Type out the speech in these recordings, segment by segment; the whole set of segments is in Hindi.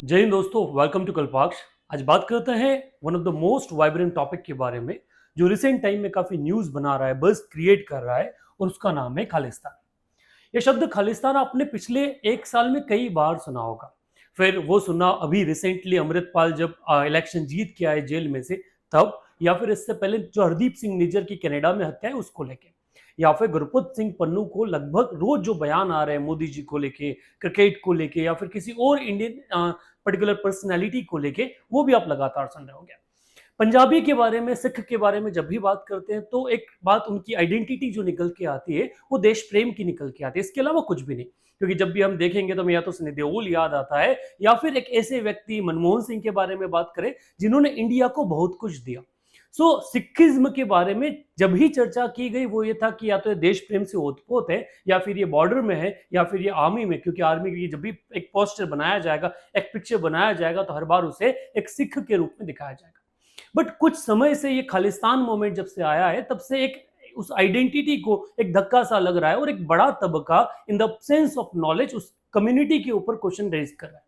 जय हिंद दोस्तों, वेलकम टू कल्पाक्ष। आज बात करते हैं one of the most vibrant topic के बारे में जो रिसेंट टाइम में काफी न्यूज बना रहा है, बस क्रिएट कर रहा है, और उसका नाम है खालिस्तान। ये शब्द खालिस्तान आपने पिछले एक साल में कई बार सुना होगा। फिर वो सुना अभी रिसेंटली अमृतपाल जब इलेक्शन जीत के आए जेल में से तब, या फिर इससे पहले जो हरदीप सिंह निज्जर की कनाडा में हत्या है उसको लेके, या फिर गुरप्रीत सिंह पन्नू को लगभग रोज जो बयान आ रहे हैं मोदी जी को लेके, क्रिकेट को लेके, या फिर किसी और इंडियन पर्टिकुलर पर्सनैलिटी को लेके, वो भी आप लगातार सुन रहे होंगे। पंजाबी के बारे में, सिख के बारे में जब भी बात करते हैं तो एक बात उनकी आइडेंटिटी जो निकल के आती है वो देश प्रेम की निकल के आती है, इसके अलावा कुछ भी नहीं। क्योंकि जब भी हम देखेंगे तो हमें या तो सनी देओल याद आता है, या फिर एक ऐसे व्यक्ति मनमोहन सिंह के बारे में बात करें जिन्होंने इंडिया को बहुत कुछ दिया। सिखिज्म के बारे में जब ही चर्चा की गई वो ये था कि या तो ये देश प्रेम से ओतप्रोत है, या फिर ये बॉर्डर में है, या फिर ये आर्मी में, क्योंकि आर्मी की जब भी एक पोस्टर बनाया जाएगा, एक पिक्चर बनाया जाएगा, तो हर बार उसे एक सिख के रूप में दिखाया जाएगा। बट कुछ समय से ये खालिस्तान मूवमेंट जब से आया है तब से एक उस आइडेंटिटी को एक धक्का सा लग रहा है, और एक बड़ा तबका in the sense of knowledge उस कम्युनिटी के ऊपर क्वेश्चन रेज कर रहा है।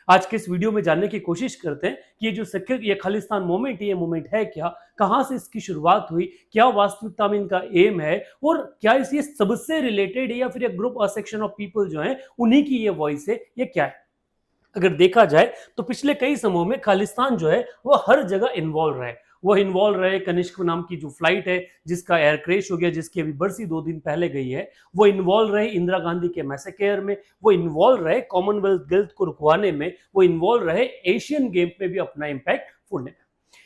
आज के इस वीडियो में जानने की कोशिश करते हैं कि ये जो ये खालिस्तान मूवमेंट, ये मूवमेंट है क्या, कहां से इसकी शुरुआत हुई, क्या वास्तविकता में इनका एम है, और क्या ये सबसे रिलेटेड है, या फिर एक ग्रुप और सेक्शन ऑफ पीपल जो है उन्हीं की ये वॉइस है, ये क्या है। अगर देखा जाए तो पिछले कई समयों में खालिस्तान जो है वो हर जगह इन्वॉल्व रहे। वो इन्वॉल्व रहे कनिष्क नाम की जो फ्लाइट है जिसका एयर क्रैश हो गया, जिसकी अभी बरसी 2 दिन पहले गई है, वो इन्वॉल्व रहे इंदिरा गांधी के मैसेकेयर में, वो इन्वॉल्व रहे कॉमनवेल्थ गेम्स को रुकवाने में, वो इन्वॉल्व रहे एशियन गेम में भी अपना इंपैक्ट फोड़ने में।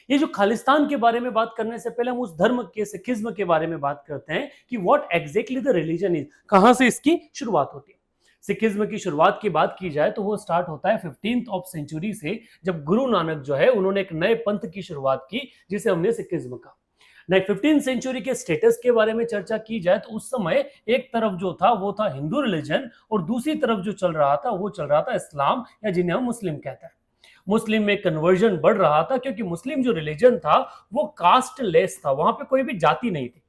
ये जो खालिस्तान के बारे में बात करने से पहले हम उस धर्म के, सिखिज्म के बारे में बात करते हैं कि what exactly the religion is, कहां से इसकी शुरुआत होती है। सिखिज्म की शुरुआत की बात की जाए तो वो स्टार्ट होता है 15th ऑफ सेंचुरी से, जब गुरु नानक जो है उन्होंने एक नए पंथ की शुरुआत की जिसे हमने सिखिज्म कहा। नए 15th सेंचुरी के स्टेटस के बारे में चर्चा की जाए तो उस समय एक तरफ जो था वो था हिंदू रिलीजन, और दूसरी तरफ जो चल रहा था वो चल रहा था इस्लाम, या जिन्हें हम मुस्लिम कहते हैं। मुस्लिम में कन्वर्जन बढ़ रहा था क्योंकि मुस्लिम जो रिलीजन था वो कास्ट लेस था, वहां पे कोई भी जाति नहीं थी।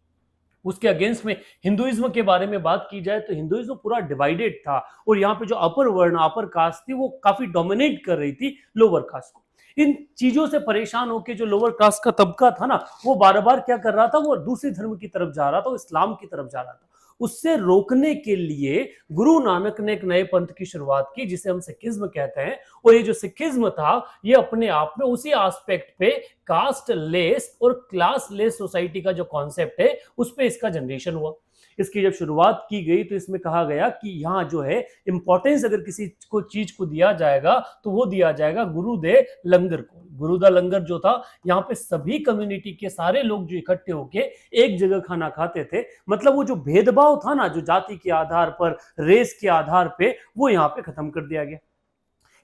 उसके अगेंस्ट में हिंदुइज्म के बारे में बात की जाए तो हिंदुइज्म पूरा डिवाइडेड था, और यहाँ पे जो अपर वर्ण, अपर कास्ट थी वो काफी डोमिनेट कर रही थी लोअर कास्ट को। इन चीजों से परेशान होकर जो लोअर कास्ट का तबका था ना, वो बार बार क्या कर रहा था, वो दूसरे धर्म की तरफ जा रहा था, वो इस्लाम की तरफ जा रहा था। उससे रोकने के लिए गुरु नानक ने एक नए पंथ की शुरुआत की जिसे हम सिखिज्म कहते हैं। और ये जो सिखिज्म था ये अपने आप में उसी एस्पेक्ट पे कास्ट लेस और क्लास लेस सोसाइटी का जो कॉन्सेप्ट है उस पे इसका जनरेशन हुआ। इसकी जब शुरुआत की गई तो इसमें कहा गया कि यहाँ जो है इंपॉर्टेंस अगर किसी को चीज को दिया जाएगा तो वो दिया जाएगा गुरुदे लंगर को। गुरुदा लंगर जो था, यहाँ पे सभी कम्युनिटी के सारे लोग जो इकट्ठे होके एक जगह खाना खाते थे। मतलब वो जो भेदभाव था ना, जो जाति के आधार पर, रेस के आधार पे, वो यहाँ पे खत्म कर दिया गया।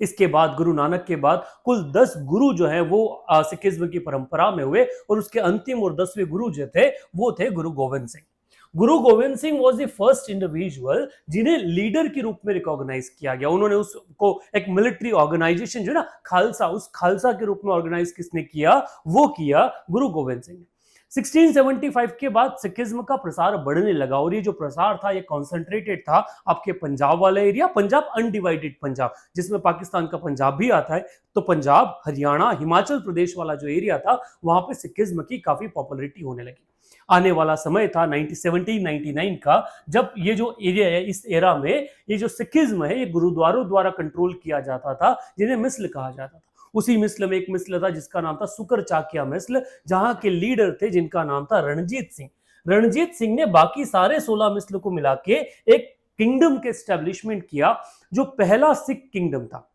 इसके बाद गुरु नानक के बाद कुल 10 गुरु जो है वो सिखिज्म की परंपरा में हुए, और उसके अंतिम और 10वें गुरु जो थे वो थे गुरु गोविंद सिंह। गुरु Govind Singh was the first individual जिन्हें लीडर के रूप में रिकॉग्नाइज किया गया। उन्होंने उसको एक मिलिट्री ऑर्गेनाइजेशन जो है ना खालसा, उस खालसा के रूप में ऑर्गेनाइज किसने किया, वो किया गुरु गोविंद सिंह ने। 1675 के बाद सिखिज्म का प्रसार बढ़ने लगा, और ये जो प्रसार था ये कॉन्सेंट्रेटेड था आपके पंजाब वाला एरिया, पंजाब अनडिवाइडेड पंजाब जिसमें पाकिस्तान का पंजाब भी आता है। तो पंजाब, हरियाणा, हिमाचल प्रदेश वाला जो एरिया था वहां पे सिखिज्म की काफी पॉपुलैरिटी होने लगी। आने वाला समय था 1799 का, जब ये जो एरिया है, इस एरा में ये जो सिखिज्म है ये गुरुद्वारों द्वारा कंट्रोल किया जाता था, जिन्हें मिसल कहा जाता था। उसी मिसल में एक मिसल था जिसका नाम था सुकर चाकिया मिसल, जहां के लीडर थे जिनका नाम था रणजीत सिंह। रणजीत सिंह ने बाकी सारे 16 मिसल को मिला के एक किंगडम के एस्टेब्लिशमेंट किया, जो पहला सिख किंगडम था,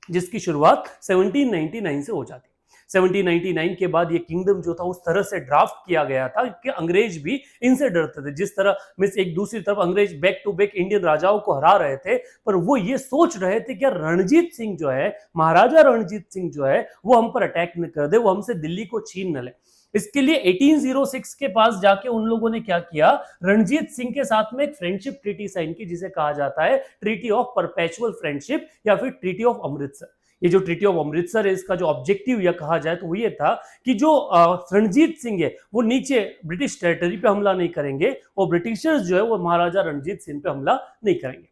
जिसकी शुरुआत 1799 से हो जाती। 1799 के बाद ये किंगडम जो था उस तरह से ड्राफ्ट किया गया था कि अंग्रेज भी इनसे डरते थे। जिस तरह मिस एक दूसरी तरफ अंग्रेज बैक टू बैक इंडियन राजाओं को हरा रहे थे, पर वो ये सोच रहे थे कि रणजीत सिंह जो है, महाराजा रणजीत सिंह जो है, वो हम पर अटैक न कर दे, वो हमसे दिल्ली को छीन न ले। इसके लिए 1806 के पास जाके उन लोगों ने क्या किया, रणजीत सिंह के साथ में एक फ्रेंडशिप ट्रीटी साइन की जिसे कहा जाता है ट्रीटी ऑफ परपेचुअल फ्रेंडशिप, या फिर ट्रीटी ऑफ अमृतसर। ये जो ट्रीटी ऑफ अमृतसर है, इसका जो ऑब्जेक्टिव यह कहा जाए तो वो ये था कि जो रणजीत सिंह है वो नीचे ब्रिटिश टेरिटरी पे हमला नहीं करेंगे, और ब्रिटिशर्स जो है वो महाराजा रणजीत सिंह पे हमला नहीं करेंगे।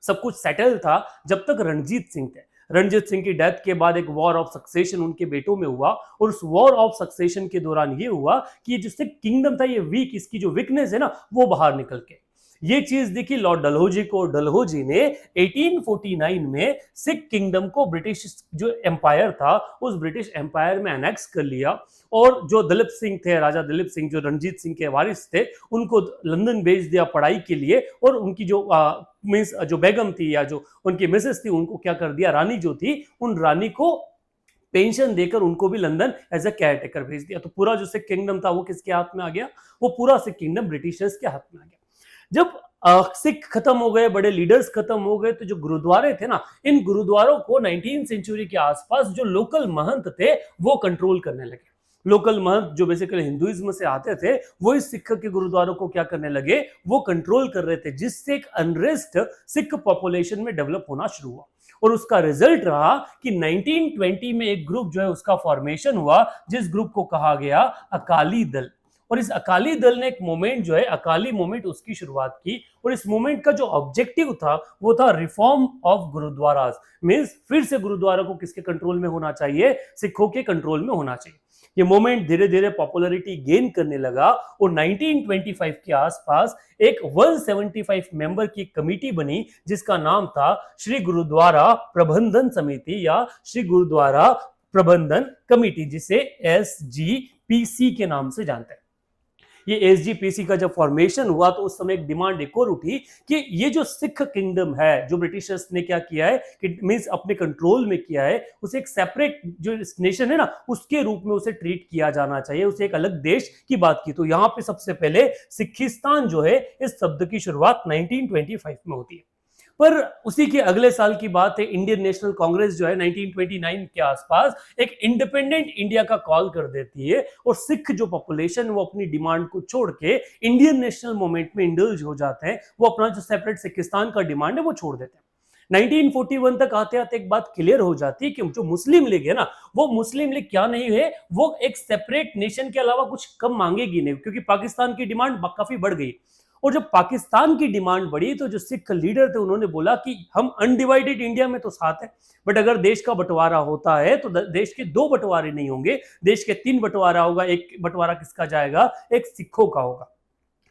सब कुछ सेटल था जब तक रणजीत सिंह थे। रणजीत सिंह की डेथ के बाद एक वॉर ऑफ सक्सेशन उनके बेटों में हुआ, और उस वॉर ऑफ सक्सेशन के दौरान ये हुआ कि जो सिख किंगडम था ये वीक, इसकी जो वीकनेस है ना वो बाहर निकल के ये चीज दिखी लॉर्ड डलहौजी को। डलहौजी ने 1849 में सिख किंगडम को ब्रिटिश जो एम्पायर था उस ब्रिटिश एम्पायर में एनेक्स कर लिया, और जो दलीप सिंह थे, राजा दलीप सिंह जो रणजीत सिंह के वारिस थे, उनको लंदन भेज दिया पढ़ाई के लिए, और उनकी जो मींस जो बेगम थी या जो उनकी मिसेस थी उनको क्या कर दिया, रानी जो थी उन रानी को पेंशन देकर उनको भी London as a caretaker भेज दिया। तो पूरा जो सिख किंगडम था वो किसके हाथ में आ गया, वो पूरा सिख किंगडम ब्रिटिशर्स के हाथ में आ गया। जब सिख खत्म हो गए, बड़े लीडर्स खत्म हो गए, तो जो गुरुद्वारे थे ना, इन गुरुद्वारों को 19वीं सेंचुरी के आसपास जो लोकल महंत थे वो कंट्रोल करने लगे। लोकल महंत जो बेसिकली हिंदुइज्म से आते थे वो इस सिख के गुरुद्वारों को क्या करने लगे, वो कंट्रोल कर रहे थे, जिससे एक अनरेस्ट सिख पॉपुलेशन में डेवलप होना शुरू हुआ। और उसका रिजल्ट रहा कि 1920 में एक ग्रुप जो है उसका फॉर्मेशन हुआ, जिस ग्रुप को कहा गया अकाली दल। और इस अकाली दल ने एक मूवमेंट जो है अकाली मूवमेंट उसकी शुरुआत की, और इस मूवमेंट का जो ऑब्जेक्टिव था वो था रिफॉर्म ऑफ गुरुद्वारास। मींस फिर से गुरुद्वारा को किसके कंट्रोल में होना चाहिए, सिखों के कंट्रोल में होना चाहिए। ये मूवमेंट धीरे धीरे पॉपुलैरिटी गेन करने लगा, और 1925 के आसपास एक 175 मेंबर की कमेटी बनी जिसका नाम था श्री गुरुद्वारा प्रबंधन समिति या श्री गुरुद्वारा प्रबंधन कमेटी, जिसे SGPC के नाम से जानते हैं। ये SGPC का जब फॉर्मेशन हुआ तो उस समय एक डिमांड एक और उठी कि ये जो सिख किंगडम है जो ब्रिटिशर्स ने क्या किया है कि मींस अपने कंट्रोल में किया है, उसे एक सेपरेट जो नेशन है ना उसके रूप में उसे ट्रीट किया जाना चाहिए, उसे एक अलग देश की बात की। तो यहाँ पे सबसे पहले सिखिस्तान जो है इस शब्द की शुरुआत 1925 में होती है। पर उसी के अगले साल की बात है, इंडियन नेशनल कांग्रेस जो है 1929 के आसपास एक इंडिपेंडेंट इंडिया का कॉल कर देती है, और सिख जो पॉपुलेशन वो अपनी डिमांड को छोड़ के इंडियन नेशनल मूवमेंट में इंडल्ज हो जाते हैं, वो अपना जो सेपरेट सिखिस्तान का डिमांड है वो छोड़ देते हैं। 1941 तक आते आते एक बात क्लियर हो जाती है कि जो मुस्लिम लीग है ना, वो मुस्लिम लीग क्या नहीं है, वो एक सेपरेट नेशन के अलावा कुछ कम मांगेगी नहीं, क्योंकि पाकिस्तान की डिमांड काफी बढ़ गई। और जब पाकिस्तान की डिमांड बढ़ी तो जो सिख लीडर थे उन्होंने बोला कि हम अनडिवाइडेड इंडिया में तो साथ है, बट अगर देश का बंटवारा होता है तो देश के 2 बंटवारे नहीं होंगे, देश के 3 बंटवारा होगा। एक बंटवारा किसका जाएगा, एक सिखों का होगा।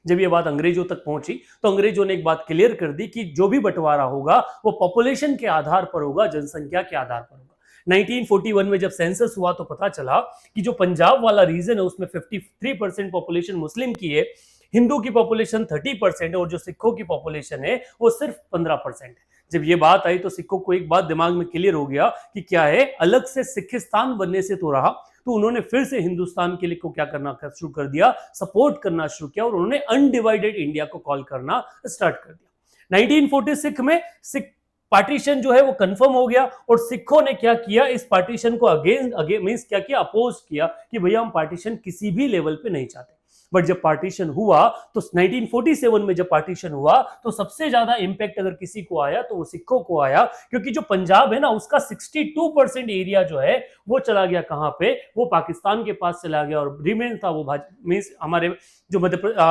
जब ये बात अंग्रेजों तक पहुंची तो अंग्रेजों ने एक बात क्लियर कर दी कि जो भी बंटवारा होगा वो पॉपुलेशन के आधार पर होगा, जनसंख्या के आधार पर होगा। 1941 में जब सेंसस हुआ तो पता चला कि जो पंजाब वाला रीजन है उसमें 53% पॉपुलेशन मुस्लिम की है, हिंदू की पॉपुलेशन 30% है, और जो सिखों की पॉपुलेशन है वो सिर्फ 15% है। जब ये बात आई तो सिखों को एक बात दिमाग में क्लियर हो गया कि क्या है, अलग से सिखिस्तान बनने से तो रहा, तो उन्होंने फिर से हिंदुस्तान के लिए को क्या करना शुरू कर दिया, सपोर्ट करना शुरू किया, और उन्होंने अनडिवाइडेड इंडिया को कॉल करना स्टार्ट कर दिया। 1946 में सिख पार्टीशन जो है वो कंफर्म हो गया, और सिखों ने क्या किया, इस पार्टीशन को अगेंस्ट मींस क्या किया, अपोज किया कि भैया हम पार्टीशन किसी भी लेवल पे नहीं चाहते। बट जब पार्टीशन हुआ तो 1947 में जब पार्टीशन हुआ तो सबसे ज्यादा इंपैक्ट अगर किसी को आया तो वो सिखों को आया, क्योंकि जो पंजाब है ना उसका 62% एरिया जो है वो चला गया कहां पे, वो पाकिस्तान के पास चला गया, और रिमेन था वो मींस हमारे जो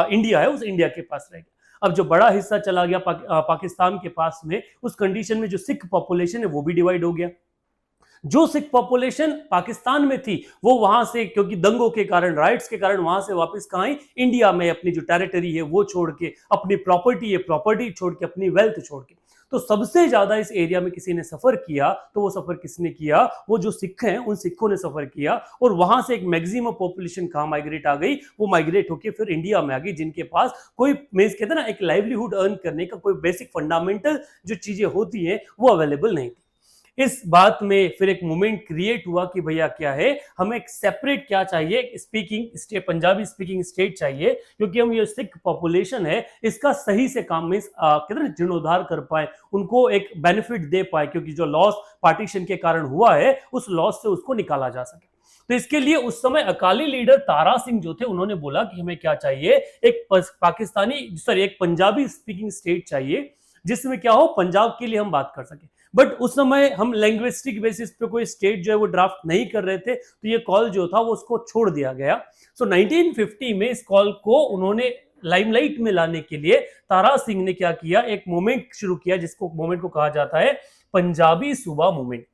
इंडिया है उस इंडिया के पास रह गया। अब जो बड़ा हिस्सा चला गया पाकिस्तान के पास में, उस कंडीशन में जो सिख पॉपुलेशन है वो भी डिवाइड हो गया। जो सिख पॉपुलेशन पाकिस्तान में थी वो वहां से, क्योंकि दंगों के कारण, राइट्स के कारण, वहां से वापस कहां आई, इंडिया में अपनी जो टेरिटरी है वो छोड़ के, अपनी प्रॉपर्टी है प्रॉपर्टी छोड़ के, अपनी वेल्थ छोड़ के। तो सबसे ज्यादा इस एरिया में किसी ने सफर किया, तो वो सफर किसने किया, वो जो सिख हैं उन सिखों ने सफर किया, और वहां से एक मैक्सिमम पॉपुलेशन कहां माइग्रेट आ गई, वो माइग्रेट होकर फिर इंडिया में आ गई, जिनके पास कोई मींस कहते हैं ना एक लाइवलीहुड अर्न करने का कोई बेसिक फंडामेंटल जो चीजें होती हैं वो अवेलेबल नहीं थी। इस बात में फिर एक मूवमेंट क्रिएट हुआ कि भैया क्या है, हमें एक सेपरेट क्या चाहिए, speaking state, Punjabi speaking state चाहिए, क्योंकि हम ये सिख पॉपुलेशन है इसका सही से काम में कहते हैं जीर्णोद्धार कर पाए, उनको एक बेनिफिट दे पाए, क्योंकि जो लॉस पार्टीशन के कारण हुआ है उस लॉस से उसको निकाला जा सके। तो इसके लिए उस समय अकाली लीडर तारा सिंह जो थे उन्होंने बोला कि हमें क्या चाहिए, एक एक पंजाबी स्पीकिंग स्टेट चाहिए, जिसमें क्या हो, पंजाब के लिए हम बात कर सके। बट उस समय हम लैंग्विस्टिक बेसिस पे कोई स्टेट जो है वो ड्राफ्ट नहीं कर रहे थे, तो ये कॉल जो था वो उसको छोड़ दिया गया। सो 1950 में इस कॉल को उन्होंने लाइमलाइट में लाने के लिए तारा सिंह ने क्या किया, एक मूवमेंट शुरू किया, जिसको मूवमेंट को कहा जाता है पंजाबी सूबा मूवमेंट।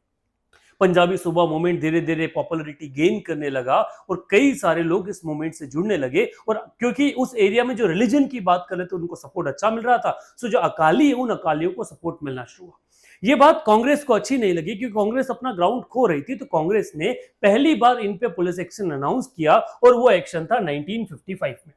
पंजाबी सुबह मूवमेंट धीरे धीरे पॉपुलैरिटी गेन करने लगा और कई सारे लोग इस मूवमेंट से जुड़ने लगे, और क्योंकि उस एरिया में जो रिलीजन की बात कर रहे थे उनको सपोर्ट अच्छा मिल रहा था, सो जो अकाली है उन अकालियों को सपोर्ट मिलना शुरू हुआ। ये बात कांग्रेस को अच्छी नहीं लगी क्योंकि कांग्रेस अपना ग्राउंड खो रही थी, तो कांग्रेस ने पहली बार इन पे पुलिस एक्शन अनाउंस किया और वो एक्शन था 1955 में।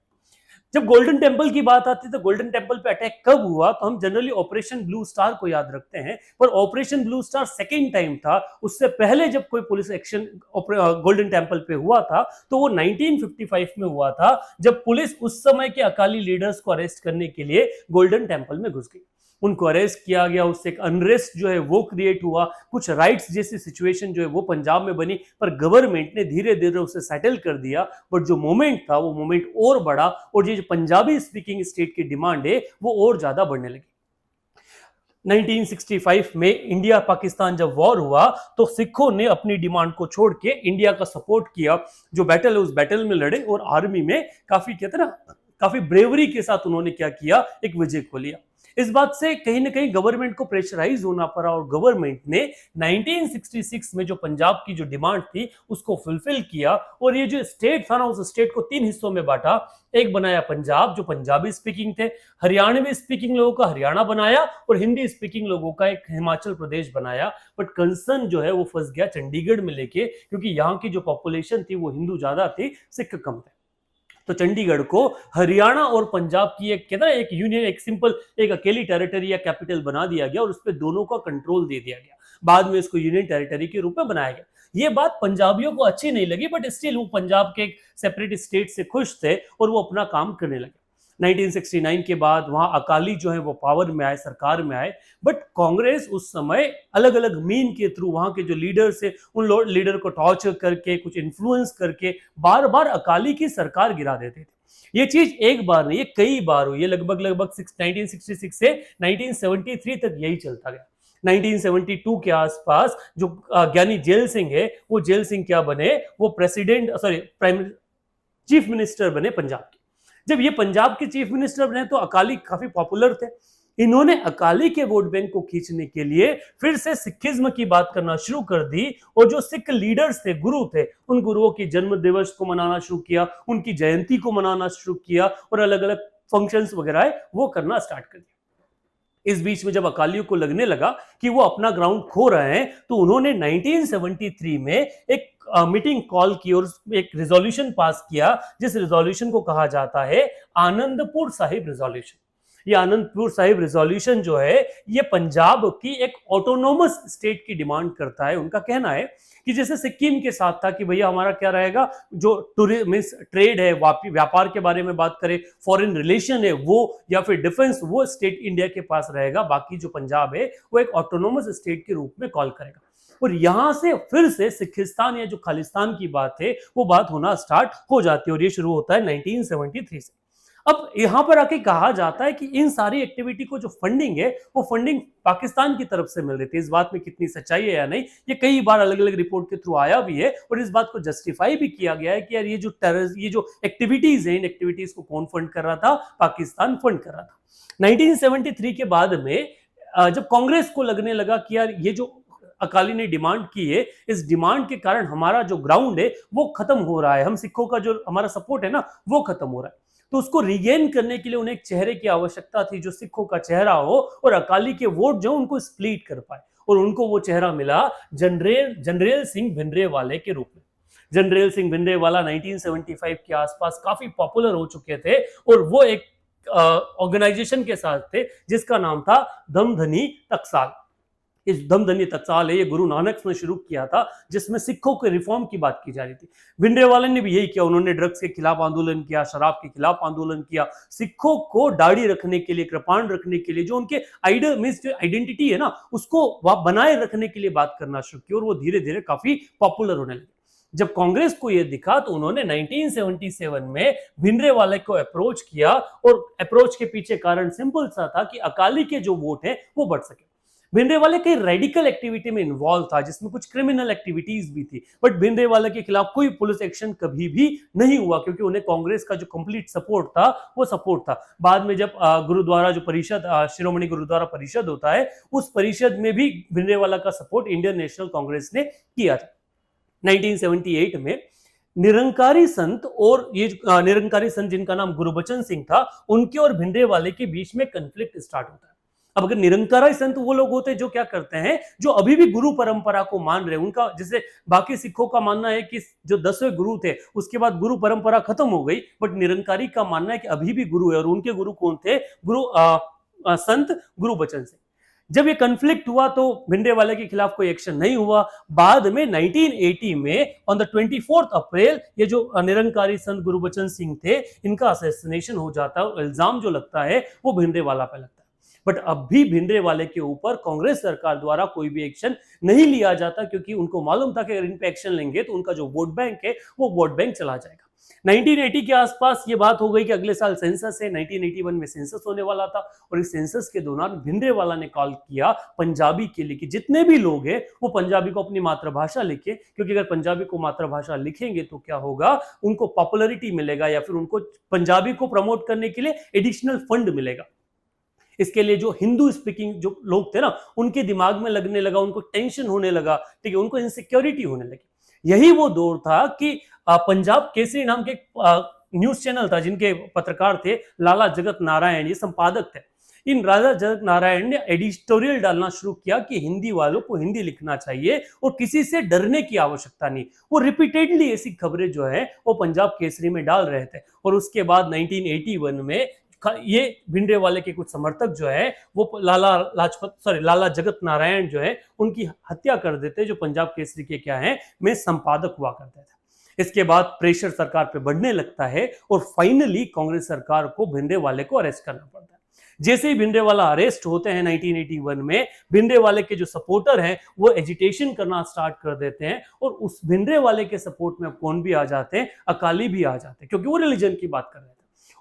जब गोल्डन टेम्पल की बात आती है तो गोल्डन टेम्पल पे अटैक कब हुआ, तो हम जनरली ऑपरेशन ब्लू स्टार को याद रखते हैं, पर operation blue star second time था। उससे पहले जब कोई पुलिस एक्शन गोल्डन टेम्पल पे हुआ था तो वो 1955 में हुआ था, जब पुलिस उस समय के अकाली लीडर्स को अरेस्ट करने के लिए गोल्डन टेम्पल में घुस गई। उनको अरेस्ट किया गया, उससे एक अनरेस्ट जो है वो क्रिएट हुआ, कुछ राइट्स जैसी सिचुएशन जो है वो पंजाब में बनी, पर गवर्नमेंट ने धीरे धीरे उसे सेटल कर दिया। बट जो मोमेंट था वो मोमेंट और बढ़ा और ये जो पंजाबी स्पीकिंग स्टेट की डिमांड है वो और ज्यादा बढ़ने लगी। 1965 में इंडिया पाकिस्तान जब वॉर हुआ तो सिखों ने अपनी डिमांड को छोड़ के इंडिया का सपोर्ट किया, जो बैटल है उस बैटल में लड़े और आर्मी में काफी कहते ना काफी ब्रेवरी के साथ उन्होंने क्या किया, एक विजय को लिया। इस बात से कहीं ना कहीं गवर्नमेंट को प्रेशराइज होना पड़ा और गवर्नमेंट ने 1966 में जो पंजाब की जो डिमांड थी उसको फुलफिल किया, और ये जो स्टेट था ना उस स्टेट को 3 हिस्सों में बांटा। एक बनाया पंजाब जो पंजाबी स्पीकिंग थे, हरियाणवी स्पीकिंग लोगों का हरियाणा बनाया और हिंदी स्पीकिंग लोगों का एक हिमाचल प्रदेश बनाया। बट कंसर्न जो है वो फंस गया चंडीगढ़ में लेके, क्योंकि यहाँ की जो पॉपुलेशन थी वो हिंदू ज्यादा थी, सिख कम थे। तो चंडीगढ़ को हरियाणा और पंजाब की एक कहना एक यूनियन, एक सिंपल एक अकेली टेरिटरी या कैपिटल बना दिया गया और उस पर दोनों का कंट्रोल दे दिया गया। बाद में इसको यूनियन टेरिटरी के रूप में बनाया गया। ये बात पंजाबियों को अच्छी नहीं लगी, बट स्टिल वो पंजाब के एक सेपरेट स्टेट से खुश थे और वो अपना काम करने लगे। 1969 के बाद वहां अकाली जो है वो पावर में आए, सरकार में आए, बट कांग्रेस उस समय अलग अलग मीन के थ्रू वहां के जो लीडर्स है उन लीडर को टॉर्चर करके, कुछ इन्फ्लुएंस करके बार बार अकाली की सरकार गिरा देते थे। ये चीज एक बार नहीं, ये कई बार हुई है। लगभग 1966 से 1973 तक यही चलता गया। 1972 के आसपास जो ज्ञानी जेल सिंह है, वो जेल सिंह क्या बने, वो प्राइम चीफ मिनिस्टर बने पंजाब के। जब ये पंजाब के चीफ मिनिस्टर बने तो अकाली काफी पॉपुलर थे। इन्होंने अकाली के वोट बैंक को खींचने के लिए फिर से सिखिज्म की बात करना शुरू कर दी, और जो सिख लीडर्स थे, गुरु थे, उन गुरुओं की जन्म दिवस को मनाना शुरू किया, उनकी जयंती को मनाना शुरू किया और अलग अलग फंक्शंस वगैरह है वो करना स्टार्ट कर दिया। इस बीच में जब अकालियों को लगने लगा कि वो अपना ग्राउंड खो रहे हैं, तो उन्होंने 1973 में एक मीटिंग कॉल की और एक रिजोल्यूशन पास किया, जिस रिजोल्यूशन को कहा जाता है आनंदपुर साहिब रिजोल्यूशन। ये आनंदपुर साहिब रिजोल्यूशन जो है ये पंजाब की एक ऑटोनोमस स्टेट की डिमांड करता है। उनका कहना है कि जैसे सिक्किम के साथ था कि भैया हमारा क्या रहेगा, जो ट्रेड है, व्यापार के बारे में बात करें, फॉरेन रिलेशन है वो, या फिर डिफेंस, वो स्टेट इंडिया के पास रहेगा, बाकी जो पंजाब है वो एक ऑटोनोमस स्टेट के रूप में कॉल करेगा। और यहां से फिर से सिखिस्तान या जो खालिस्तान की बात है वो बात होना स्टार्ट हो जाती है, और ये शुरू होता है 1973 से। अब यहां पर आके कहा जाता है कि इन सारी एक्टिविटी को जो फंडिंग है वो फंडिंग पाकिस्तान की तरफ से मिल रही थी। इस बात में कितनी सच्चाई है या नहीं, ये कई बार अलग अलग रिपोर्ट के थ्रू आया भी है, और इस बात को जस्टिफाई भी किया गया है कि यार ये जो एक्टिविटीज है, इन एक्टिविटीज को कौन फंड कर रहा था, पाकिस्तान फंड कर रहा था। 1973 के बाद में जब कांग्रेस को लगने लगा कि यार ये जो अकाली ने डिमांड की है, इस डिमांड के कारण हमारा जो ग्राउंड है वो खत्म हो रहा है, हम सिखों का जो हमारा सपोर्ट है ना वो खत्म हो रहा है, तो उसको रिगेन करने के लिए उन्हें एक चेहरे की आवश्यकता थी जो सिखों का चेहरा हो और अकाली के वोट जो उनको स्प्लिट कर पाए, और उनको वो चेहरा मिला जनरल सिंह भिंडरेवाला के रूप में। जनरल सिंह भिंडरेवाला 1975 के आसपास काफी पॉपुलर हो चुके थे, और वो एक ऑर्गेनाइजेशन के साथ थे जिसका नाम था दमधनी टकसाल। इस दमधनी टकसाल है ये गुरु नानक ने शुरू किया था, जिसमें सिखों के रिफॉर्म की बात की जा रही थी। भिंडरेवाला ने भी यही किया, उन्होंने ड्रग्स के खिलाफ आंदोलन किया, शराब के खिलाफ आंदोलन किया, सिखों को दाढ़ी रखने के लिए, कृपाण रखने के लिए, जो उनके आइडेंटिटी है ना उसको बनाए रखने के लिए बात करना शुरू की, और वो धीरे धीरे काफी पॉपुलर होने लगे। जब कांग्रेस को यह दिखा तो उन्होंने 1977 में भिंडरेवाला को अप्रोच किया, और अप्रोच के पीछे कारण सिंपल सा था कि अकाली के जो वोट है वो बढ़ सके। भिंडरावाले कई रेडिकल एक्टिविटी में इन्वॉल्व था, जिसमें कुछ क्रिमिनल एक्टिविटीज भी थी, बट भिंडरावाले के खिलाफ कोई पुलिस एक्शन कभी भी नहीं हुआ, क्योंकि उन्हें कांग्रेस का जो कंप्लीट सपोर्ट था वो सपोर्ट था। बाद में जब गुरुद्वारा जो परिषद, शिरोमणि गुरुद्वारा परिषद होता है, उस परिषद में भी भिंडरावाला का सपोर्ट इंडियन नेशनल कांग्रेस ने किया था। 1978 में निरंकारी संत, और ये निरंकारी संत जिनका नाम गुरबचन सिंह था, उनके और भिंडरावाले के बीच में कंफ्लिक्ट स्टार्ट होता है। अब अगर निरंकारी संत वो लोग होते हैं जो क्या करते हैं, जो अभी भी गुरु परंपरा को मान रहे हैं, उनका जैसे बाकी सिखों का मानना है कि जो 10वें गुरु थे उसके बाद गुरु परंपरा खत्म हो गई, बट निरंकारी का मानना है कि अभी भी गुरु है, और उनके गुरु कौन थे? संत गुरबचन सिंह। जब ये कन्फ्लिक्ट हुआ तो भिंडरावाले के खिलाफ कोई एक्शन नहीं हुआ। बाद में 1980 में ऑन द 24 अप्रैल ये जो निरंकारी संत गुरबचन सिंह थे, इनका असैसिनेशन हो जाता है, और इल्जाम जो लगता है वो भिंडरावाला पे लगता है। बट अब भी भिंडरावाले के ऊपर कांग्रेस सरकार द्वारा कोई भी एक्शन नहीं लिया जाता, क्योंकि उनको मालूम था कि अगर इन पे एक्शन लेंगे तो उनका जो वोट बैंक है वो वोट बैंक चला जाएगा। 1980 के आसपास ये बात हो गई कि अगले साल सेंसस है, 1981 में सेंसस होने वाला था, और इस सेंसस के दौरान भिंडरावाला ने कॉल किया पंजाबी के लिए कि जितने भी लोग हैं वो पंजाबी को अपनी मातृभाषा लिखे, क्योंकि अगर पंजाबी को मातृभाषा लिखेंगे तो क्या होगा, उनको पॉपुलैरिटी मिलेगा, या फिर उनको पंजाबी को प्रमोट करने के लिए एडिशनल फंड मिलेगा। इसके लिए जो हिंदू स्पीकिंग जो लोग थे ना, उनके दिमाग में लगने लगा, उनको टेंशन होने लगा, ठीक है, उनको इनसिक्योरिटी होने लगी। यही वो दौर था कि पंजाब केसरी नाम के न्यूज चैनल था, जिनके पत्रकार थे लाला जगत नारायण, ये संपादक थे। इन लाला जगत नारायण ने एडिटोरियल डालना शुरू किया कि हिंदी वालों को हिंदी लिखना चाहिए और किसी से डरने की आवश्यकता नहीं। वो रिपीटेडली ऐसी खबरें जो है वो पंजाब केसरी में डाल रहे थे, और उसके बाद 1981 में ये भिंडरावाले के कुछ समर्थक जो है वो लाला जगत नारायण जो है उनकी हत्या कर देते, जो पंजाब केसरी के क्या है में संपादक हुआ करते थे। इसके बाद प्रेशर सरकार पे बढ़ने लगता है, और फाइनली कांग्रेस सरकार को भिंडरावाले को अरेस्ट करना पड़ता है। जैसे ही भिंडरावाला अरेस्ट होते हैं 1981 में, भिंडरावाले के जो सपोर्टर हैं वो एजिटेशन करना स्टार्ट कर देते हैं, और उस भिंडरावाले के सपोर्ट में कौन भी आ जाते हैं? अकाली भी आ जाते हैं, क्योंकि वो रिलीजन की बात कर रहे थे।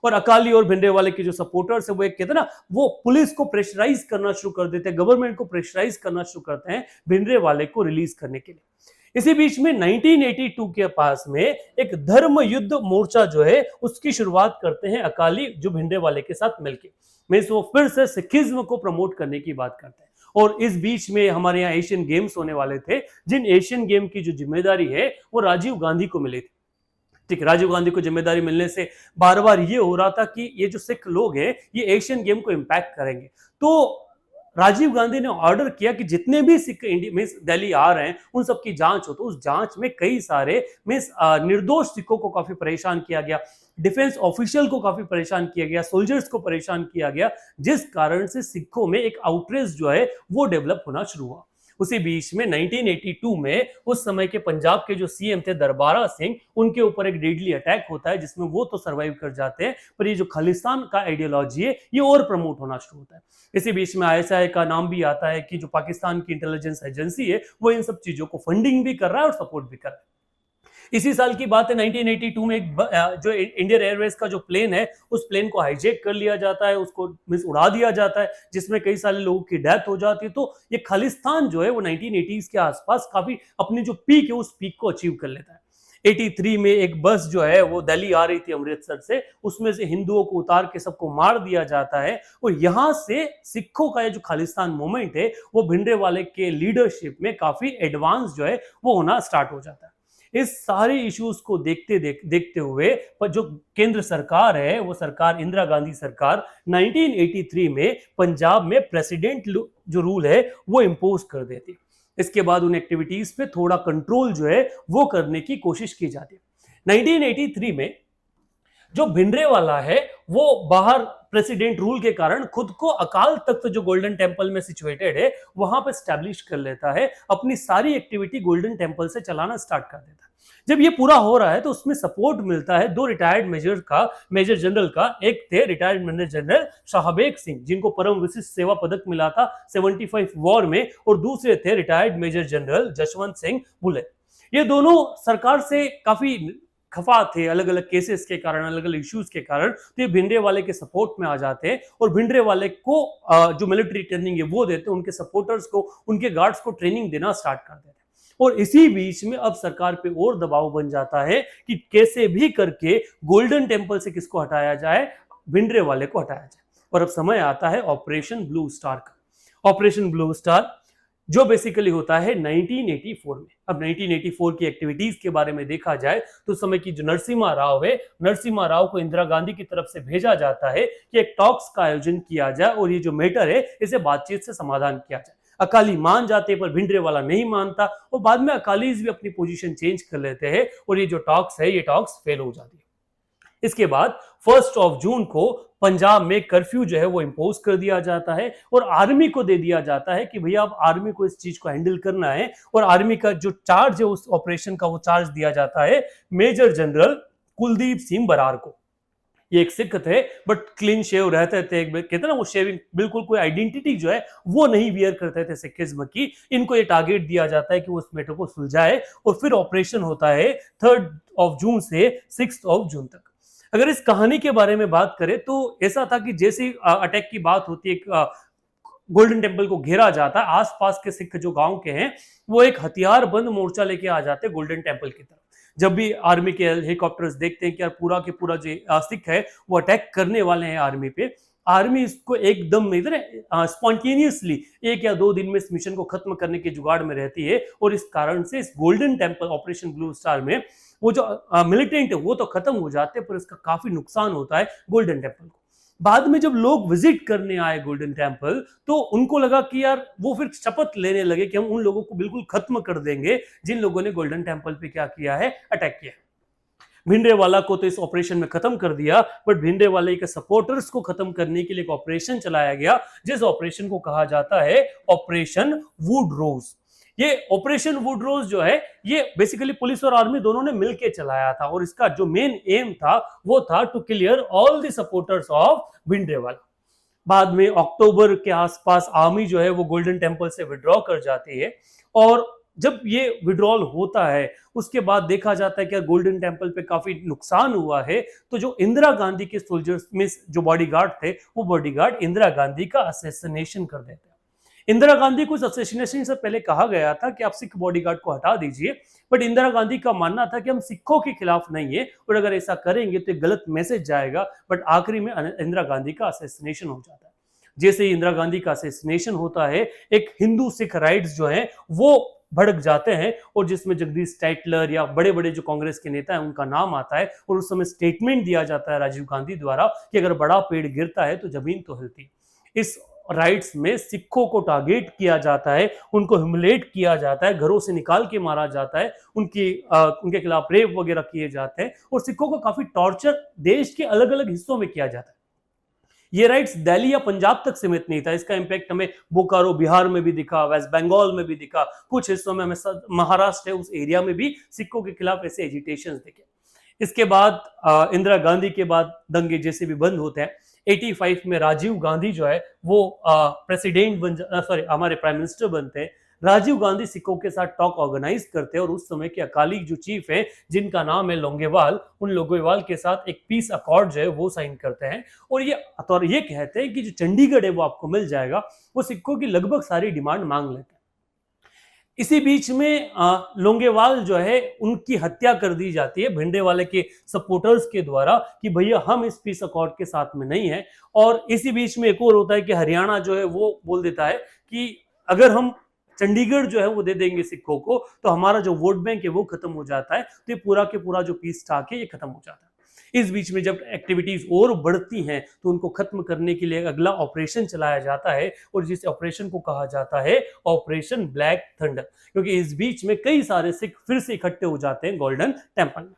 और अकाली और भिंडरावाले के जो सपोर्टर्स है वो एक कहते हैं ना, वो पुलिस को प्रेशराइज करना शुरू कर देते हैं, गवर्नमेंट को प्रेशराइज करना शुरू करते हैं भिंडरावाले को रिलीज करने के लिए। इसी बीच में 1982 के पास में एक धर्म युद्ध मोर्चा जो है उसकी शुरुआत करते हैं अकाली, जो भिंडरावाले के साथ मिलकर मींस वो फिर से सिखिज्म को प्रमोट करने की बात करते हैं। और इस बीच में हमारे यहाँ एशियन गेम्स होने वाले थे, जिन एशियन गेम की जो जिम्मेदारी है वो राजीव गांधी को मिली थी। ठीक, राजीव गांधी को जिम्मेदारी मिलने से बार बार ये हो रहा था कि ये जो सिख लोग हैं ये एशियन गेम को इंपैक्ट करेंगे, तो राजीव गांधी ने ऑर्डर किया कि जितने भी सिख दिल्ली आ रहे हैं उन सबकी जांच हो। तो उस जांच में कई सारे निर्दोष सिखों को काफी परेशान किया गया, डिफेंस ऑफिशियल को काफी परेशान किया गया, सोल्जर्स को परेशान किया गया, जिस कारण से सिखों में एक आउटरेज जो है वो डेवलप होना शुरू हुआ। उसी बीच में 1982 में उस समय के पंजाब के जो सीएम थे दरबारा सिंह, उनके ऊपर एक डेडली अटैक होता है, जिसमें वो तो सर्वाइव कर जाते हैं, पर ये जो खालिस्तान का आइडियोलॉजी है ये और प्रमोट होना शुरू होता है। इसी बीच में आईएसआई का नाम भी आता है कि जो पाकिस्तान की इंटेलिजेंस एजेंसी है वो इन सब चीजों को फंडिंग भी कर रहा है और सपोर्ट भी कर रहा है। इसी साल की बात है, 1982 में जो इंडियन एयरवेज का जो प्लेन है उस प्लेन को हाईजैक कर लिया जाता है, उसको उड़ा दिया जाता है, जिसमें कई सारे लोगों की डेथ हो जाती है। तो ये खालिस्तान जो है वो 1980s के आसपास काफी अपनी जो पीक है उस पीक को अचीव कर लेता है। 83 में एक बस जो है वो दिल्ली आ रही थी अमृतसर से, उसमें से हिंदुओं को उतार के सबको मार दिया जाता है, और यहां से सिखों का ये जो खालिस्तान मूवमेंट है वो भिंडरावाले के लीडरशिप में काफी एडवांस जो है वो होना स्टार्ट हो जाता है। इस सारे इश्यूज को देखते हुए पर जो केंद्र सरकार है वो सरकार इंदिरा गांधी सरकार 1983 में पंजाब में प्रेसिडेंट जो रूल है वो इंपोज कर देती। इसके बाद उन एक्टिविटीज पे थोड़ा कंट्रोल जो है वो करने की कोशिश की जाती है। 1983 में जो भिंडरावाला है वो बाहर प्रेसिडेंट रूल के कारण खुद को अकाल तख्त जो गोल्डन टेंपल में सिचुएटेड है वहां पर स्टैब्लिश कर लेता है, अपनी सारी एक्टिविटी गोल्डन टेंपल से चलाना स्टार्ट कर देता है। जब ये पूरा हो रहा है तो उसमें सपोर्ट मिलता है दो रिटायर्ड मेजर जनरल का। एक थे retired major general Shahbeg Singh, जिनको परम विशिष्ट सेवा पदक मिला था 75 वॉर में, और दूसरे थे retired major general Jaswant Singh Bhullar. ये दोनों सरकार से काफी खफा थे अलग अलग केसेस के कारण, अलग अलग इश्यूज के कारण, तो ये भिंडरेवाले के सपोर्ट में आ जाते हैं और भिंडरेवाले को जो मिलिट्री ट्रेनिंग है वो देते हैं, उनके सपोर्टर्स को, उनके गार्ड्स को ट्रेनिंग देना स्टार्ट कर देते हैं। और इसी बीच में अब सरकार पे और दबाव बन जाता है कि कैसे भी करके गोल्डन टेम्पल से किसको हटाया जाए, भिंडरेवाले को हटाया जाए। और अब समय आता है ऑपरेशन ब्लू स्टार का। ऑपरेशन ब्लू स्टार जो बेसिकली होता है 1984 में। अब 1984 की एक्टिविटीज के बारे में देखा जाए तो उस समय की जो नरसिम्हा राव है, नरसिम्हा राव को इंदिरा गांधी की तरफ से भेजा जाता है कि एक टॉक्स का आयोजन किया जाए और ये जो मैटर है इसे बातचीत से समाधान किया जाए। अकाली मान जाते पर भिंडरेवाला नहीं मानता और बाद में अकालीज भी अपनी पोजीशन चेंज कर लेते हैं और ये जो टॉक्स है ये टॉक्स फेल हो जाती है। इसके बाद 1 जून को पंजाब में कर्फ्यू जो है वो इंपोज कर दिया जाता है और आर्मी को दे दिया जाता है कि भैया अब आर्मी को इस चीज को हैंडल करना है। और आर्मी का जो चार्ज है उस ऑपरेशन का वो चार्ज दिया जाता है मेजर जनरल कुलदीप सिंह बरार को। ये एक सिख थे बट क्लीन शेव रहते थे, कहते ना वो शेविंग, बिल्कुल कोई आइडेंटिटी जो है वो नहीं वियर करते थे सिखिज्म की। इनको ये टारगेट दिया जाता है कि वो उस मैटर को सुलझाए और फिर ऑपरेशन होता है 3 जून से 6 जून तक। अगर इस कहानी के बारे में बात करें तो ऐसा था कि जैसे अटैक की बात होती है, गोल्डन टेम्पल को घेरा जाता है, आसपास के सिख जो गांव के हैं वो एक हथियार बंद मोर्चा लेके आ जाते हैं गोल्डन टेम्पल की तरफ। जब भी आर्मी के हेलीकॉप्टर्स देखते हैं कि यार पूरा के पूरा जो सिख है वो अटैक करने वाले हैं आर्मी पे, आर्मी इसको एकदम इधर स्पॉन्टेनियसली 1 या 2 दिन में इस मिशन को खत्म करने के जुगाड़ में रहती है। और इस कारण से इस golden temple operation blue star में वो जो मिलिटेंट है वो तो खत्म हो जाते हैं पर इसका काफी नुकसान होता है गोल्डन टेम्पल को। बाद में जब लोग विजिट करने आए गोल्डन टेम्पल तो उनको लगा कि यार वो फिर शपथ लेने लगे कि हम उन लोगों को बिल्कुल खत्म कर देंगे जिन लोगों ने गोल्डन टेम्पल पे क्या किया है, अटैक किया। भिंडरेवाला को तो इस ऑपरेशन में खत्म कर दिया बट भिंडरेवाले के सपोर्टर्स को खत्म करने के लिए एक ऑपरेशन चलाया गया जिस ऑपरेशन को कहा जाता है ऑपरेशन वुड रोज। ये ऑपरेशन वुड रोज जो है ये बेसिकली पुलिस और आर्मी दोनों ने मिलकर चलाया था और इसका जो मेन एम था वो था to clear all the supporters of Bhindranwale. बाद में अक्टूबर के आसपास आर्मी जो है वो गोल्डन टेम्पल से विड्रॉ कर जाती है और जब ये विड्रॉल होता है उसके बाद देखा जाता है कि गोल्डन टेम्पल पे काफी नुकसान हुआ है। तो जो इंदिरा गांधी के सोल्जर्स में जो बॉडीगार्ड थे वो बॉडीगार्ड इंदिरा गांधी का असैसिनेशन कर देते हैं। इंदिरा गांधी को इस असैसिनेशन से पहले कहा गया था कि आप सिख बॉडीगार्ड को हटा दीजिए बट इंदिरा गांधी का मानना था कि हम सिखों के खिलाफ नहीं है और अगर ऐसा करेंगे तो एक गलत मैसेज जाएगा। बट आखिरी में इंदिरा गांधी का असैसिनेशन हो जाता है। जैसे ही इंदिरा गांधी का असैसिनेशन होता है एक हिंदू सिख राइट्स जो है वो भड़क जाते हैं और जिसमें जगदीश टाइटलर या बड़े बड़े जो कांग्रेस के नेता हैं उनका नाम आता है और उस समय स्टेटमेंट दिया जाता है राजीव गांधी द्वारा कि अगर बड़ा पेड़ गिरता है तो जमीन तो हिलती। इस राइट्स में सिखों को टारगेट किया जाता है, उनको ह्यूमिलेट किया जाता है, घरों से निकाल के मारा जाता है, उनके खिलाफ रेप वगैरह किए जाते हैं और सिखों को काफी टॉर्चर देश के अलग अलग हिस्सों में किया जाता है। ये राइट्स दिल्ली या पंजाब तक सीमित नहीं था, इसका इंपैक्ट हमें बोकारो बिहार में भी दिखा, वेस्ट बंगाल में भी दिखा, कुछ हिस्सों में हमें महाराष्ट्र है उस एरिया में भी सिखों के खिलाफ ऐसे एजिटेशंस दिखे। इसके बाद इंदिरा गांधी के बाद दंगे जैसे भी बंद होते हैं। 85 में राजीव गांधी जो है वो हमारे प्राइम मिनिस्टर बनते हैं। राजीव गांधी सिखों के साथ टॉक ऑर्गेनाइज करते हैं और उस समय के अकाली जो चीफ है जिनका नाम है लोंगेवाल, उन लोंगेवाल के साथ एक पीस अकॉर्ड जो है वो साइन करते हैं और ये कहते हैं कि जो चंडीगढ़ है वो आपको मिल जाएगा। वो सिखों की लगभग सारी डिमांड मांग लेते हैं। इसी बीच में लोंगेवाल जो है उनकी हत्या कर दी जाती है भिंडरेवाले के सपोर्टर्स के द्वारा कि भैया हम इस पीस अकॉर्ड के साथ में नहीं है। और इसी बीच में एक और होता है कि हरियाणा जो है वो बोल देता है कि अगर हम चंडीगढ़ जो है वो दे देंगे सिखों को तो हमारा जो वोट बैंक है वो खत्म हो जाता है, तो ये पूरा के पूरा जो पीस टाक है ये खत्म हो जाता है। इस बीच में जब एक्टिविटीज और बढ़ती हैं तो उनको खत्म करने के लिए अगला ऑपरेशन चलाया जाता है और जिस ऑपरेशन को कहा जाता है ऑपरेशन ब्लैक थंडर, क्योंकि इस बीच में कई सारे सिख फिर से इकट्ठे हो जाते हैं गोल्डन टेम्पल में।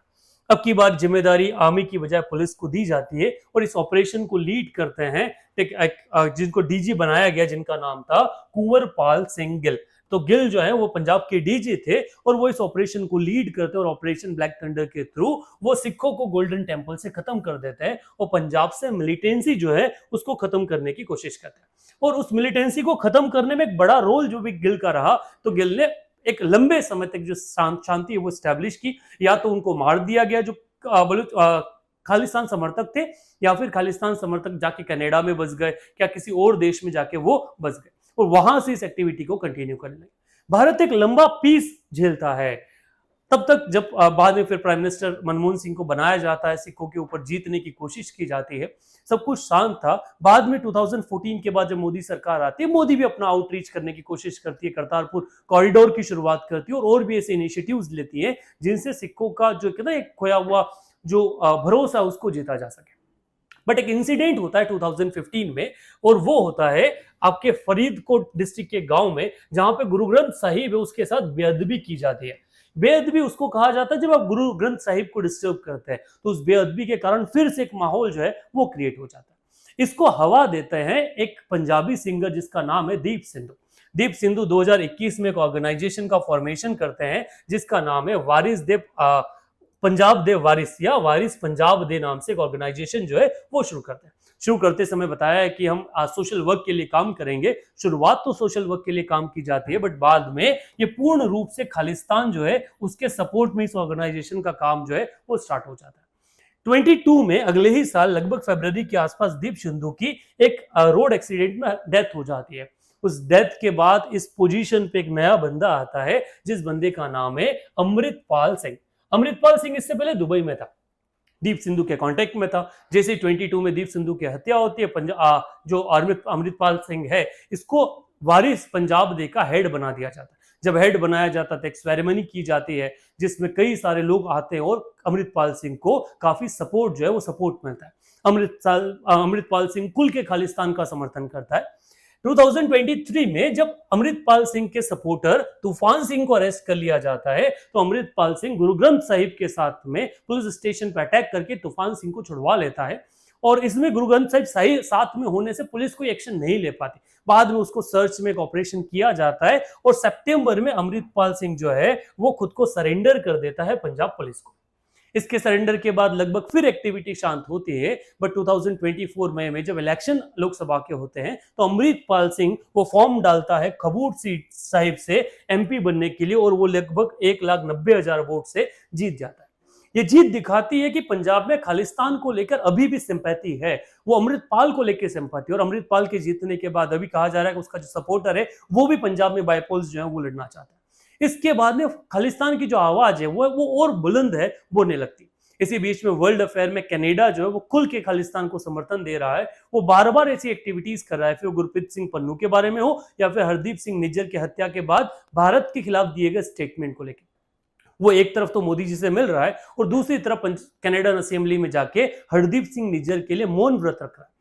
अब की बार जिम्मेदारी आर्मी की बजाय पुलिस को दी जाती है और इस ऑपरेशन को लीड करते हैं जिनको डीजी बनाया गया जिनका नाम था कुंवर पाल सिंह गिल। तो गिल जो है वो पंजाब के डीजी थे और वो इस ऑपरेशन को लीड करते हैं और ऑपरेशन ब्लैक थंडर के थ्रू वो सिखों को गोल्डन टेम्पल से खत्म कर देते हैं और पंजाब से मिलिटेंसी जो है उसको खत्म करने की कोशिश करते हैं। और उस मिलिटेंसी को खत्म करने में एक बड़ा रोल जो भी गिल का रहा, तो गिल ने एक लंबे समय तक जो शांति है वो स्टैब्लिश की। या तो उनको मार दिया गया जो खालिस्तान समर्थक थे, या फिर खालिस्तान समर्थक जाके कनाडा में बस गए या किसी और देश में जाके वो बस गए और वहां से इस एक्टिविटी को कंटिन्यू करने लगे। भारत एक लंबा पीस झेलता है तब तक जब बाद में फिर प्राइम मिनिस्टर मनमोहन सिंह को बनाया जाता है, सिखों के ऊपर जीतने की कोशिश की जाती है, सब कुछ शांत था। बाद में 2014 के बाद जब मोदी सरकार आती है, मोदी भी अपना आउटरीच करने की कोशिश करती है, करतारपुर कॉरिडोर की शुरुआत करती है और भी ऐसे इनिशिएटिव्स लेती है जिनसे सिखों का जो कहना एक खोया हुआ जो भरोसा उसको जीता जा सके। बट एक इंसिडेंट होता है 2015 में, और वो होता है आपके फरीदकोट डिस्ट्रिक्ट के गांव में, जहां पे गुरु ग्रंथ साहिब है उसके साथ बेअदबी की जाती है। बेअदबी उसको कहा जाता है जब आप गुरु ग्रंथ साहिब को डिस्टर्ब करते हैं, तो उस बेअदबी के कारण फिर से एक माहौल जो है वो क्रिएट हो जाता है। इसको हवा देते हैं एक पंजाबी सिंगर जिसका नाम है दीप सिंधु। दीप सिंधु 2021 में एक ऑर्गेनाइजेशन का फॉर्मेशन करते हैं जिसका नाम है वारिस दे पंजाब दे वारिस, या वारिस पंजाब दे नाम से एक ऑर्गेनाइजेशन जो है वो शुरू करते हैं। शुरू करते समय बताया है कि हम सोशल वर्क के लिए काम करेंगे। शुरुआत तो सोशल वर्क के लिए काम की जाती है, बट बाद में ये पूर्ण रूप से खालिस्तान जो है उसके सपोर्ट में इस ऑर्गेनाइजेशन का काम जो है वो स्टार्ट हो जाता है। 22 में अगले ही साल लगभग फरवरी के आसपास दीप सिंधु की एक रोड एक्सीडेंट में डेथ हो जाती है। उस डेथ के बाद इस पोजीशन पे एक नया बंदा आता है जिस बंदे का नाम है अमृतपाल सिंह। अमृतपाल सिंह इससे पहले दुबई में था, दीप सिंधु के कांटेक्ट में था। जैसे 22 में दीप सिंधु की हत्या होती है, जो अमृतपाल सिंह है इसको वारिस पंजाब दे का हेड बना दिया जाता है। जब हेड बनाया जाता है एक सेरेमनी की जाती है जिसमें कई सारे लोग आते हैं और अमृतपाल सिंह को काफी सपोर्ट जो है वो सपोर्ट मिलता है। अमृतपाल सिंह कुल के खालिस्तान का समर्थन करता है। 2023 में जब अमृतपाल सिंह के सपोर्टर तूफान सिंह को अरेस्ट कर लिया जाता है, तो अमृतपाल सिंह गुरु ग्रंथ साहिब के साथ में पुलिस स्टेशन पर अटैक करके तूफान सिंह को छुड़वा लेता है। और इसमें गुरु ग्रंथ साहिब साथ में होने से पुलिस कोई एक्शन नहीं ले पाती। बाद में उसको सर्च में एक ऑपरेशन किया जाता है और सितंबर में अमृतपाल सिंह जो है वो खुद को सरेंडर कर देता है पंजाब पुलिस को। इसके सरेंडर के बाद लगभग फिर एक्टिविटी शांत होती है, बट 2024 मई में जब इलेक्शन लोकसभा के होते हैं तो अमृतपाल सिंह वो फॉर्म डालता है खबूर सीट साहिब से एमपी बनने के लिए और वो लगभग 1,90,000 वोट से जीत जाता है। ये जीत दिखाती है कि पंजाब में खालिस्तान को लेकर अभी भी सिंपैथी है, वो अमृतपाल को लेकर सिंपैथी। और अमृतपाल के जीतने के बाद अभी कहा जा रहा है कि उसका जो सपोर्टर है वो भी पंजाब में बाईपोल्स जो है वो लड़ना चाहता है। इसके बाद में खालिस्तान की जो आवाज है वो और बुलंद है बोलने लगती। इसी बीच में वर्ल्ड अफेयर में कनाडा जो है वो खुल के खालिस्तान को समर्थन दे रहा है। वो बार बार ऐसी एक्टिविटीज कर रहा है, फिर गुरप्रीत सिंह पन्नू के बारे में हो या फिर हरदीप सिंह निज्जर की हत्या के बाद भारत के खिलाफ दिए गए स्टेटमेंट को लेकर। वो एक तरफ तो मोदी जी से मिल रहा है और दूसरी तरफ कनाडियन असेंबली में जाके हरदीप सिंह निज्जर के लिए मौन व्रत रख रहा है।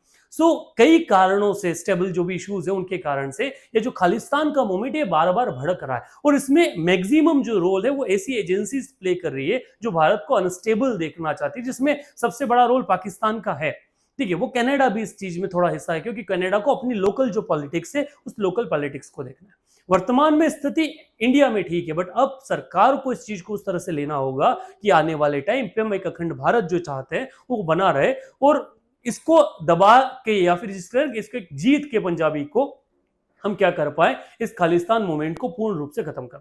कई कारणों से स्टेबल जो भी इश्यूज है उनके कारण से ये जो खालिस्तान का मूवमेंट ये बार बार भड़क रहा है और इसमें मैक्सिमम जो रोल है वो ऐसी एजेंसीज प्ले कर रही है जो भारत को अनस्टेबल देखना चाहती है, जिसमें सबसे बड़ा रोल पाकिस्तान का है। ठीक है, वो कनाडा भी इस चीज में थोड़ा हिस्सा है क्योंकि कनाडा को अपनी लोकल जो पॉलिटिक्स है उस लोकल पॉलिटिक्स को देखना है। वर्तमान में स्थिति इंडिया में ठीक है, बट अब सरकार को इस चीज को उस तरह से लेना होगा कि आने वाले टाइम पे हम एक अखंड भारत जो चाहते हैं वो बना रहे और इसको दबा के या फिर इसके जीत के पंजाबी को हम क्या कर पाए, इस खालिस्तान मूवमेंट को पूर्ण रूप से खत्म कर पाए।